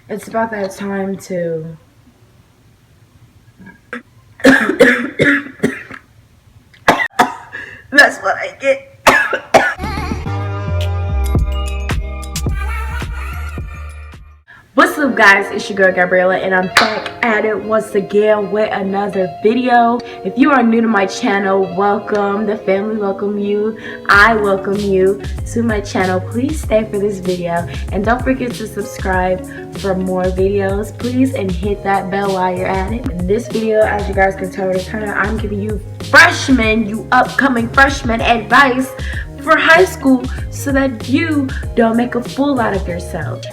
It's about that time to that's what I get. What's up guys, it's your girl Gabriella and I'm back at it once again with another video. If you are new to my channel, welcome. The family welcome you. I welcome you to my channel. Please stay for this video and don't forget to subscribe for more videos, please, and hit that bell while you're at it. In this video, as you guys can tell, I'm giving you freshmen, you upcoming freshmen, advice for high school so that you don't make a fool out of yourself.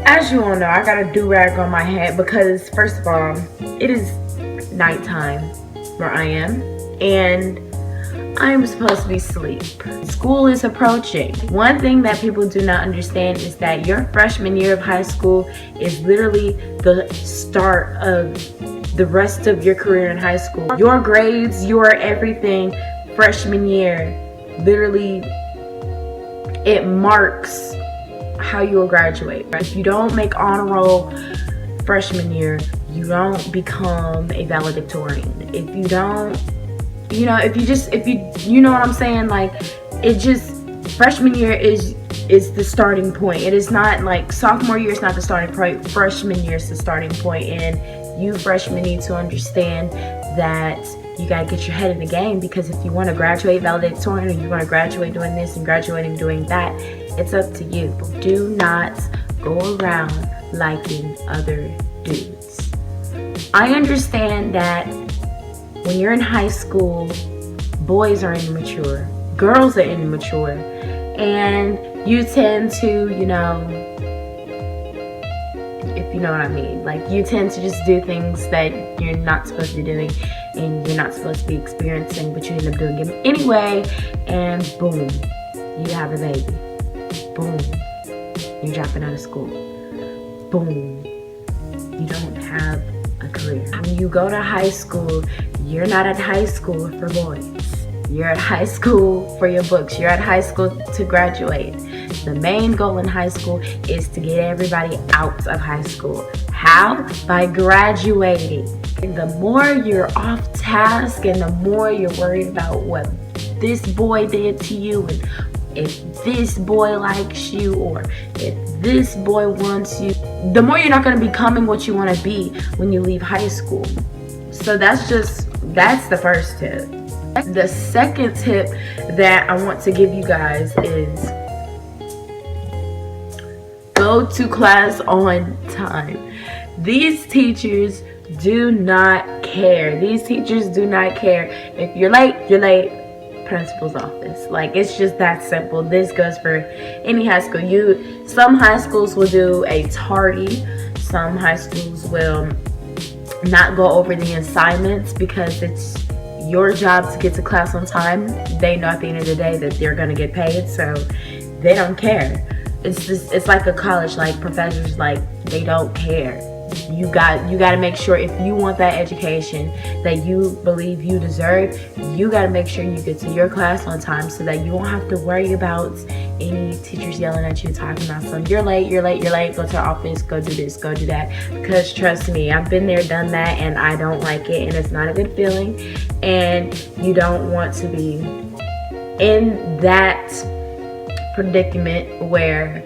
As you all know, I got a do-rag on my head because, first of all, it is nighttime where I am, and I'm supposed to be asleep. School is approaching. One thing that people do not understand is that your freshman year of high school is literally the start of the rest of your career in high school. Your grades, your everything, freshman year, literally, it marks how you will graduate. If you don't make honor roll freshman year, you don't become a valedictorian. If you don't, you know what I'm saying, like, it just, freshman year is the starting point. It is not like sophomore year is not the starting point. Freshman year is the starting point, and you freshmen need to understand that you gotta get your head in the game, because if you want to graduate valedictorian, or you want to graduate doing this and graduating doing that, it's up to you. Do not go around liking other dudes. I understand that when you're in high school, boys are immature, girls are immature, and you tend to, if you know what I mean, like, you tend to just do things that you're not supposed to be doing and you're not supposed to be experiencing, but you end up doing it anyway, and boom, you have a baby. Boom, you're dropping out of school. Boom, you don't have a career. When you go to high school, you're not at high school for boys. You're at high school for your books. You're at high school to graduate. The main goal in high school is to get everybody out of high school. How? By graduating. And the more you're off task and the more you're worried about what this boy did to you, and if this boy likes you, or if this boy wants you, the more you're not going to be becoming what you want to be when you leave high school. So that's the first tip. The second tip that I want to give you guys is go to class on time. These teachers do not care. These teachers do not care. If you're late, you're late. Principal's office. Like, it's just that simple. This goes for any high school. Some high schools will do a tardy. Some high schools will not go over the assignments because it's your job to get to class on time. They know at the end of the day that they're gonna get paid, so they don't care. It's like a college, like, professors, like, they don't care. You got to make sure, if you want that education that you believe you deserve, you got to make sure you get to your class on time so that you won't have to worry about any teachers yelling at you, talking about something. You're late, go to the office, go do this, go do that. Because trust me, I've been there, done that, and I don't like it, and it's not a good feeling, and you don't want to be in that predicament where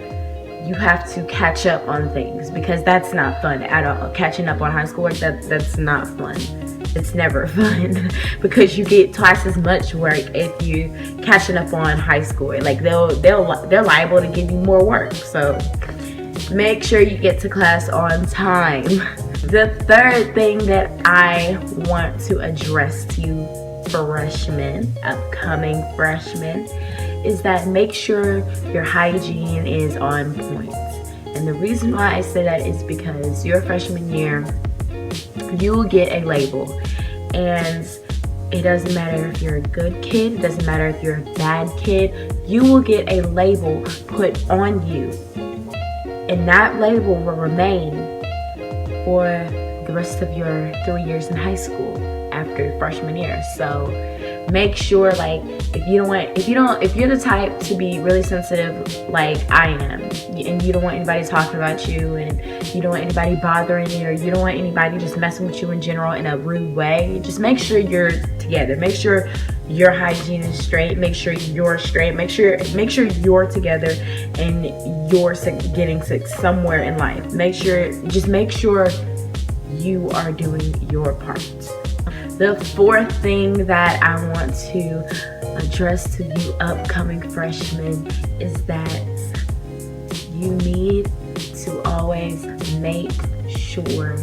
you have to catch up on things, because that's not fun at all. Catching up on high school work, that's not fun. It's never fun because you get twice as much work if you catching up on high school. Like, they're liable to give you more work. So make sure you get to class on time. The third thing that I want to address to you freshmen, upcoming freshmen, is that make sure your hygiene is on point. And the reason why I say that is because your freshman year, you will get a label. And it doesn't matter if you're a good kid, it doesn't matter if you're a bad kid, you will get a label put on you. And that label will remain for the rest of your 3 years in high school after freshman year. So make sure, like, if you're the type to be really sensitive like I am, and you don't want anybody talking about you, and you don't want anybody bothering you, or you don't want anybody just messing with you in general in a rude way, just make sure you're together. Make sure your hygiene is straight. Make sure you're straight. Make sure you're together and you're getting sick somewhere in life. Make sure you are doing your part. The fourth thing that I want to address to you upcoming freshmen is that you need to always make sure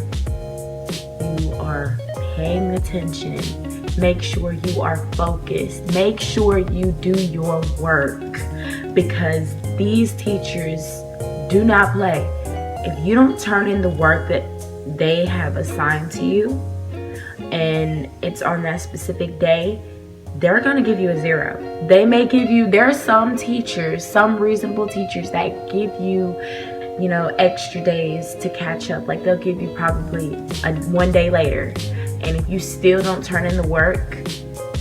you are paying attention. Make sure you are focused. Make sure you do your work, because these teachers do not play. If you don't turn in the work that they have assigned to you, and it's on that specific day, they're going to give you a 0. They may give you, there are some teachers, some reasonable teachers that give you, extra days to catch up. Like, they'll give you probably 1 day later. And if you still don't turn in the work,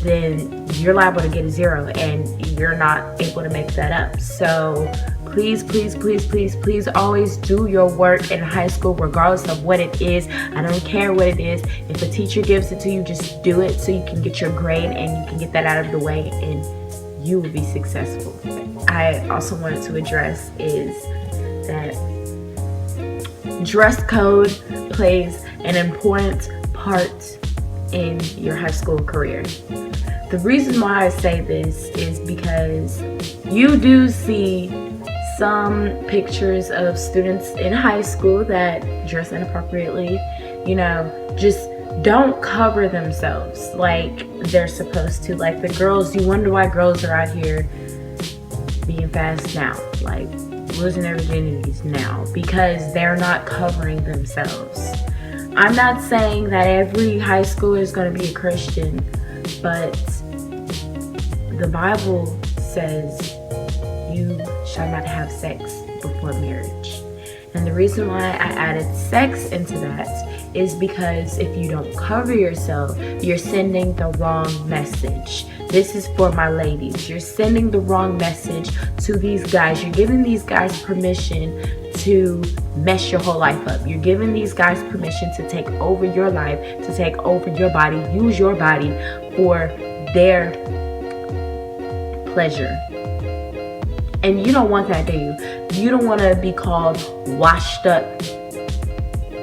then you're liable to get a 0, and you're not able to make that up. So please, please, please, please, please always do your work in high school, regardless of what it is. I don't care what it is. If a teacher gives it to you, just do it so you can get your grade and you can get that out of the way, and you will be successful. I also wanted to address is that dress code plays an important part in your high school career. The reason why I say this is because you do see some pictures of students in high school that dress inappropriately, just don't cover themselves like they're supposed to. Like, the girls, you wonder why girls are out here being fast now, like losing their virginities now, because they're not covering themselves. I'm not saying that every high schooler is going to be a Christian, but the Bible says you shall not have sex before marriage. And the reason why I added sex into that is because if you don't cover yourself, you're sending the wrong message. This is for my ladies. You're sending the wrong message to these guys. You're giving these guys permission to mess your whole life up. You're giving these guys permission to take over your life, to take over your body, use your body for their pleasure. And you don't want that, do you? You don't want to be called washed up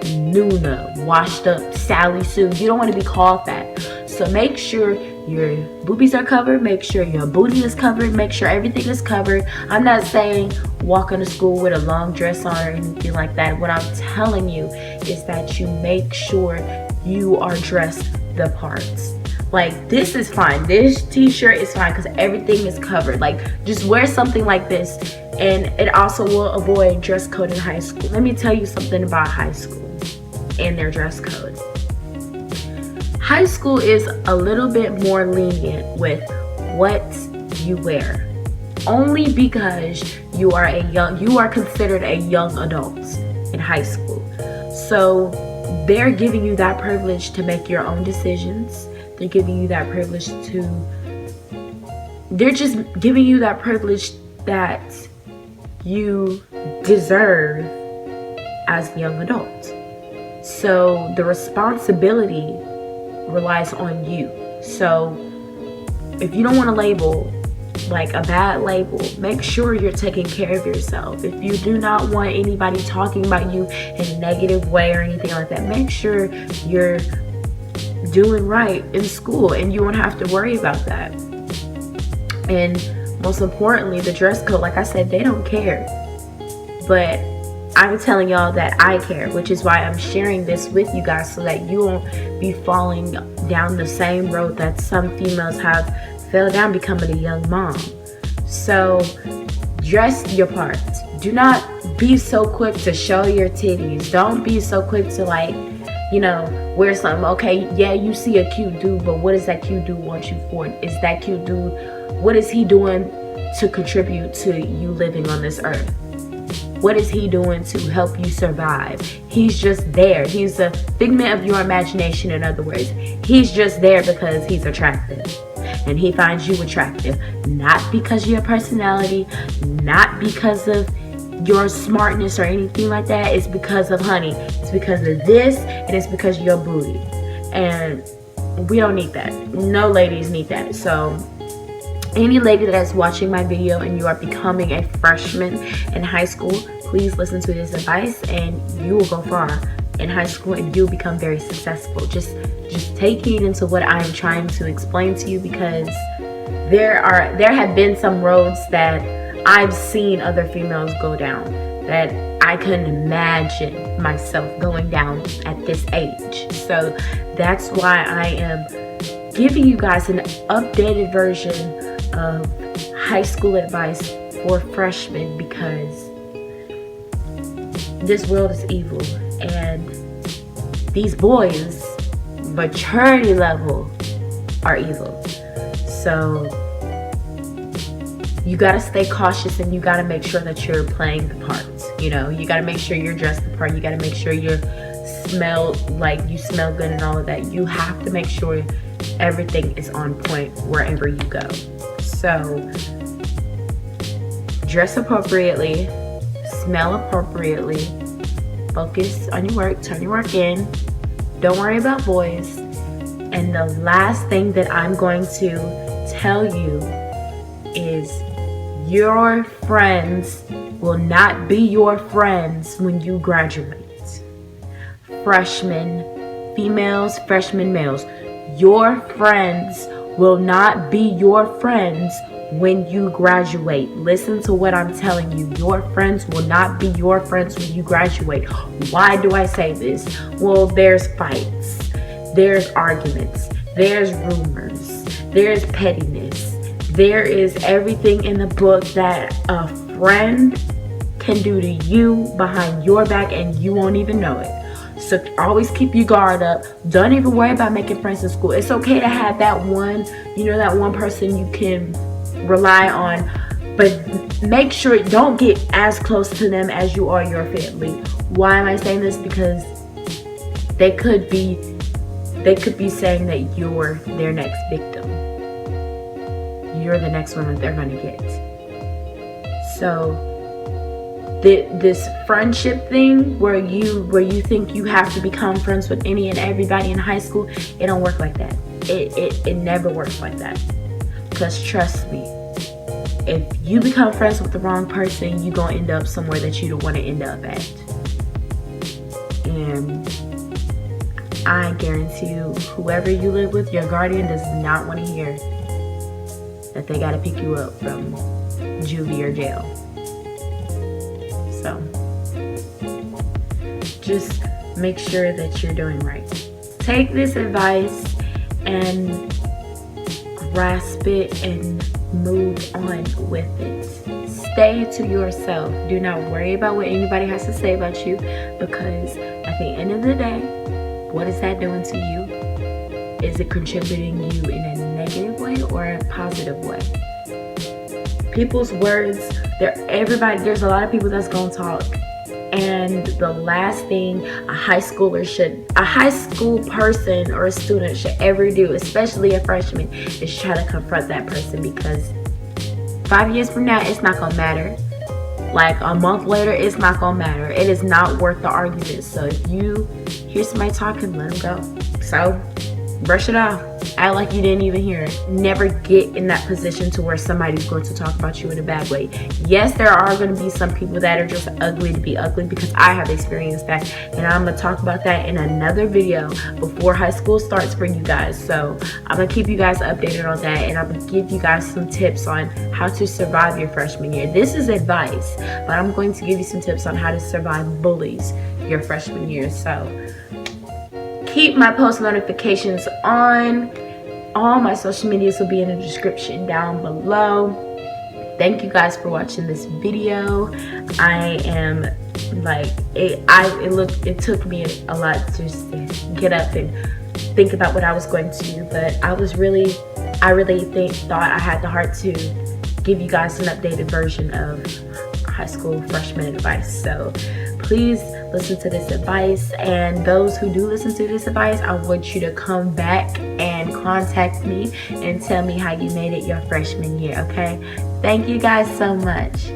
Nuna, washed up Sally Sue. You don't want to be called that. So make sure your boobies are covered. Make sure your booty is covered. Make sure everything is covered. I'm not saying walk into school with a long dress on or anything like that. What I'm telling you is that you make sure you are dressed the parts. Like, this is fine. This t-shirt is fine because everything is covered. Like, just wear something like this, and it also will avoid dress code in high school. Let me tell you something about high school and their dress code. High school is a little bit more lenient with what you wear, only because you are considered a young adult in high school. So they're giving you that privilege to make your own decisions. They're giving you that privilege they're just giving you that privilege that you deserve as a young adult. So the responsibility relies on you. So if you don't want a label, like a bad label, make sure you're taking care of yourself. If you do not want anybody talking about you in a negative way or anything like that, make sure you're doing right in school and you won't have to worry about that. And most importantly, the dress code, like I said, they don't care. But I'm telling y'all that I care, which is why I'm sharing this with you guys, so that you won't be falling down the same road that some females have fell down becoming a young mom. So dress your part. Do not be so quick to show your titties. Don't be so quick to wear something. Okay, yeah, you see a cute dude, but what does that cute dude want you for? Is that cute dude, what is he doing to contribute to you living on this earth? What is he doing to help you survive? He's just there. He's a figment of your imagination, in other words. He's just there because he's attractive. and he finds you attractive, not because of your personality, not because of your smartness or anything like that. It's because of honey. It's because of this, and it's because of your booty. And we don't need that. No ladies need that. So any lady that's watching my video and you are becoming a freshman in high school, please listen to this advice and you will go far in high school and you'll become very successful. Just take heed into what I am trying to explain to you, because there have been some roads that I've seen other females go down that I couldn't imagine myself going down at this age. So that's why I am giving you guys an updated version of high school advice for freshmen, because this world is evil and these boys maturity level are evil. So you gotta stay cautious and you gotta make sure that you're playing the parts. You know, you gotta make sure you're dressed the part. You gotta make sure you smell good and all of that. You have to make sure everything is on point wherever you go. So dress appropriately, smell appropriately, focus on your work, turn your work in, don't worry about boys. And the last thing that I'm going to tell you is your friends will not be your friends when you graduate. Freshmen females, freshmen males, your friends will not be your friends when you graduate. Listen to what I'm telling you. Your friends will not be your friends when you graduate. Why do I say this? Well, there's fights, there's arguments, there's rumors, there's pettiness. There is everything in the book that a friend can do to you behind your back and you won't even know it. So always keep your guard up. Don't even worry about making friends in school. It's okay to have that one, that one person you can rely on, but make sure don't get as close to them as you are your family. Why am I saying this? Because they could be saying that you're their next victim. You're the next one that they're going to get. So this friendship thing where you think you have to become friends with any and everybody in high school, it don't work like that. It never works like that. Because trust me, if you become friends with the wrong person, you're going to end up somewhere that you don't want to end up at. And I guarantee you, whoever you live with, your guardian does not want to hear that they got to pick you up from juvie or jail. So just make sure that you're doing right. Take this advice and grasp it and move on with it. Stay to yourself. Do not worry about what anybody has to say about you, because at the end of the day, what is that doing to you? Is it contributing you in a negative way or a positive way? People's words, there's a lot of people that's gonna talk, and the last thing a high school person or a student should ever do, especially a freshman, is try to confront that person, because 5 years from now it's not gonna matter. Like a month later, it's not gonna matter. It is not worth the argument. So if you hear somebody talking, let them go. So brush it off. Act like you didn't even hear it. Never get in that position to where somebody's going to talk about you in a bad way. Yes, there are going to be some people that are just ugly to be ugly, because I have experienced that, and I'm going to talk about that in another video before high school starts for you guys. So I'm going to keep you guys updated on that, and I'm going to give you guys some tips on how to survive your freshman year. This is advice, but I'm going to give you some tips on how to survive bullies your freshman year. So keep my post notifications on. All my social medias will be in the description down below. Thank you guys for watching this video. I am like, it took me a lot to just get up and think about what I was going to do, but I really thought I had the heart to give you guys an updated version of high school freshman advice. So please listen to this advice. And those who do listen to this advice, I want you to come back and contact me and tell me how you made it your freshman year, okay? Thank you guys so much.